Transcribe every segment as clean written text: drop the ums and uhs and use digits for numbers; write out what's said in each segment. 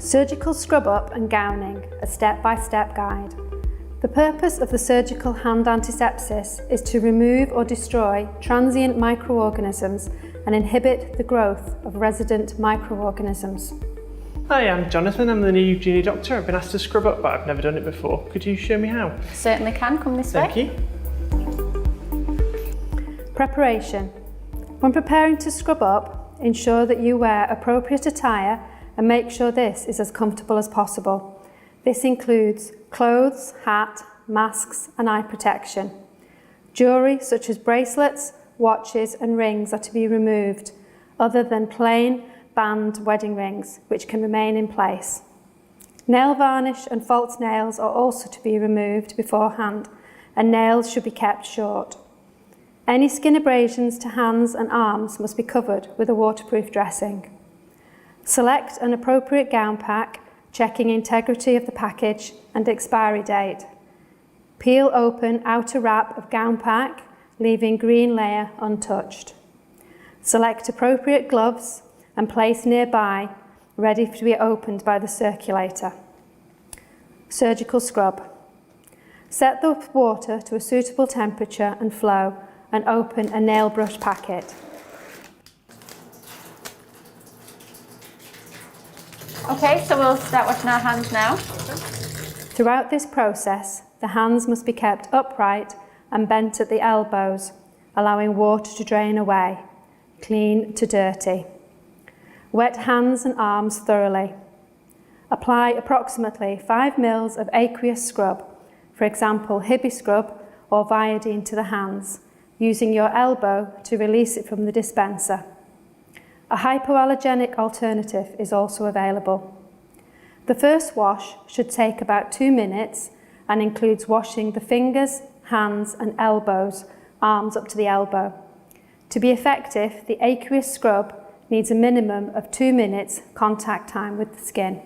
Surgical scrub up and gowning, a step-by-step guide. The purpose of the surgical hand antisepsis is to remove or destroy transient microorganisms and inhibit the growth of resident microorganisms. Hi, I'm Jonathan. I'm the new junior doctor. I've been asked to scrub up, but I've never done it before. Could you show me how? Certainly can. Come this way. Thank you. Preparation. When preparing to scrub up, ensure that you wear appropriate attire and make sure this is as comfortable as possible. This includes clothes, hat, masks and eye protection. Jewellery such as bracelets, watches and rings are to be removed, other than plain band wedding rings, which can remain in place. Nail varnish and false nails are also to be removed beforehand, and nails should be kept short. Any skin abrasions to hands and arms must be covered with a waterproof dressing. Select an appropriate gown pack, checking integrity of the package and expiry date. Peel open outer wrap of gown pack, leaving green layer untouched. Select appropriate gloves and place nearby, ready to be opened by the circulator. Surgical scrub. Set the water to a suitable temperature and flow and open a nail brush packet. Okay, so we'll start washing our hands now. Throughout this process, the hands must be kept upright and bent at the elbows, allowing water to drain away, clean to dirty. Wet hands and arms thoroughly. Apply approximately 5 ml of aqueous scrub, for example Hibi scrub or Viodine, to the hands, using your elbow to release it from the dispenser. A hypoallergenic alternative is also available. The first wash should take about 2 minutes and includes washing the fingers, hands and elbows, arms up to the elbow. To be effective, the aqueous scrub needs a minimum of 2 minutes contact time with the skin.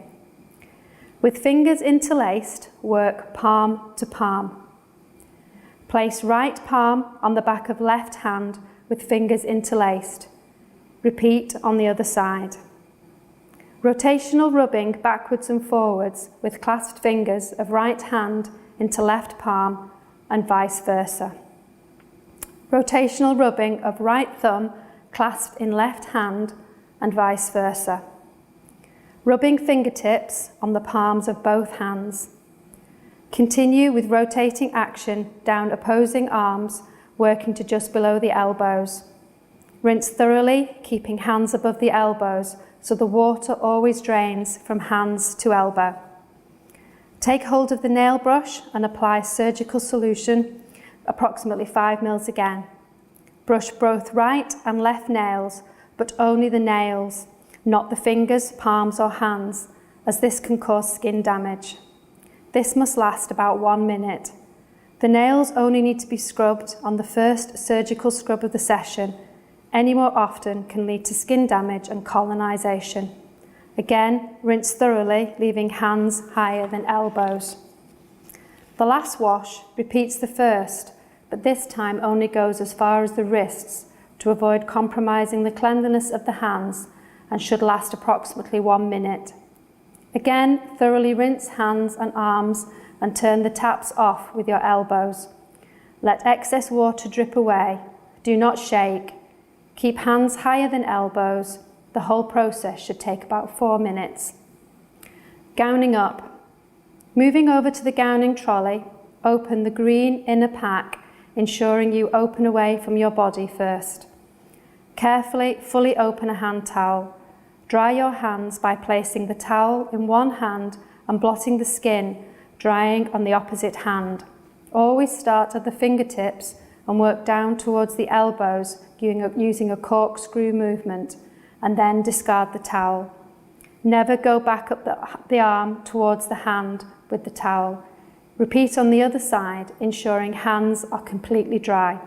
With fingers interlaced, work palm to palm. Place right palm on the back of left hand with fingers interlaced. Repeat on the other side. Rotational rubbing backwards and forwards with clasped fingers of right hand into left palm and vice versa. Rotational rubbing of right thumb clasped in left hand and vice versa. Rubbing fingertips on the palms of both hands. Continue with rotating action down opposing arms, working to just below the elbows. Rinse thoroughly, keeping hands above the elbows so the water always drains from hands to elbow. Take hold of the nail brush and apply surgical solution, approximately 5 ml again. Brush both right and left nails, but only the nails, not the fingers, palms or hands, as this can cause skin damage. This must last about 1 minute. The nails only need to be scrubbed on the first surgical scrub of the session. Any more often can lead to skin damage and colonisation. Again, rinse thoroughly, leaving hands higher than elbows. The last wash repeats the first, but this time only goes as far as the wrists to avoid compromising the cleanliness of the hands, and should last approximately 1 minute. Again, thoroughly rinse hands and arms and turn the taps off with your elbows. Let excess water drip away. Do not shake. Keep hands higher than elbows. The whole process should take about 4 minutes. Gowning up. Moving over to the gowning trolley, open the green inner pack, ensuring you open away from your body first. Carefully, fully open a hand towel. Dry your hands by placing the towel in one hand and blotting the skin, drying on the opposite hand. Always start at the fingertips and work down towards the elbows using a corkscrew movement, and then discard the towel. Never go back up the arm towards the hand with the towel. Repeat on the other side, ensuring hands are completely dry.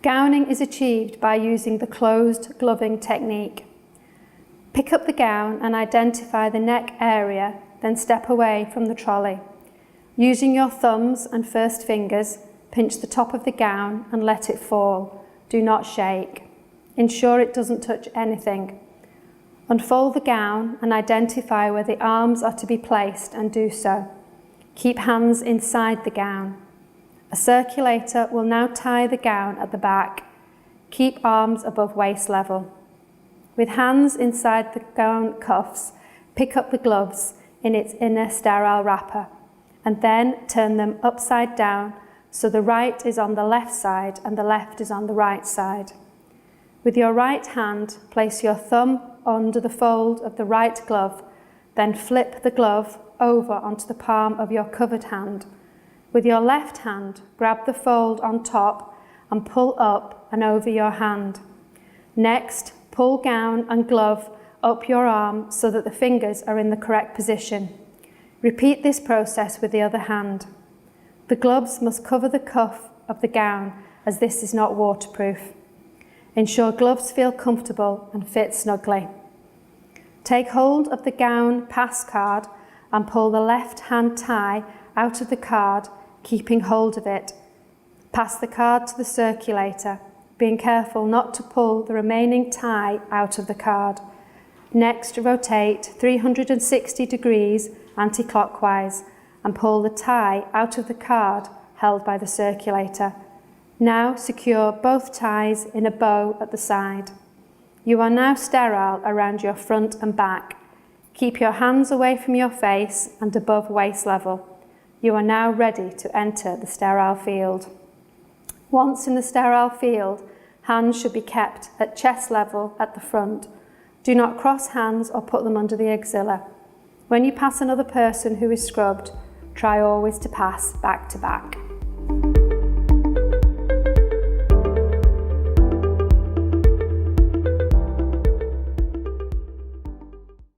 Gowning is achieved by using the closed gloving technique. Pick up the gown and identify the neck area, then step away from the trolley. Using your thumbs and first fingers, pinch the top of the gown and let it fall. Do not shake. Ensure it doesn't touch anything. Unfold the gown and identify where the arms are to be placed and do so. Keep hands inside the gown. A circulator will now tie the gown at the back. Keep arms above waist level. With hands inside the gown cuffs, pick up the gloves in its inner sterile wrapper and then turn them upside down so the right is on the left side and the left is on the right side. With your right hand, place your thumb under the fold of the right glove, then flip the glove over onto the palm of your covered hand. With your left hand, grab the fold on top and pull up and over your hand. Next, pull gown and glove up your arm so that the fingers are in the correct position. Repeat this process with the other hand. The gloves must cover the cuff of the gown as this is not waterproof. Ensure gloves feel comfortable and fit snugly. Take hold of the gown pass card and pull the left hand tie out of the card, keeping hold of it. Pass the card to the circulator, being careful not to pull the remaining tie out of the card. Next, rotate 360 degrees anti-clockwise and pull the tie out of the card held by the circulator. Now secure both ties in a bow at the side. You are now sterile around your front and back. Keep your hands away from your face and above waist level. You are now ready to enter the sterile field. Once in the sterile field, hands should be kept at chest level at the front. Do not cross hands or put them under the axilla. When you pass another person who is scrubbed, try always to pass back to back.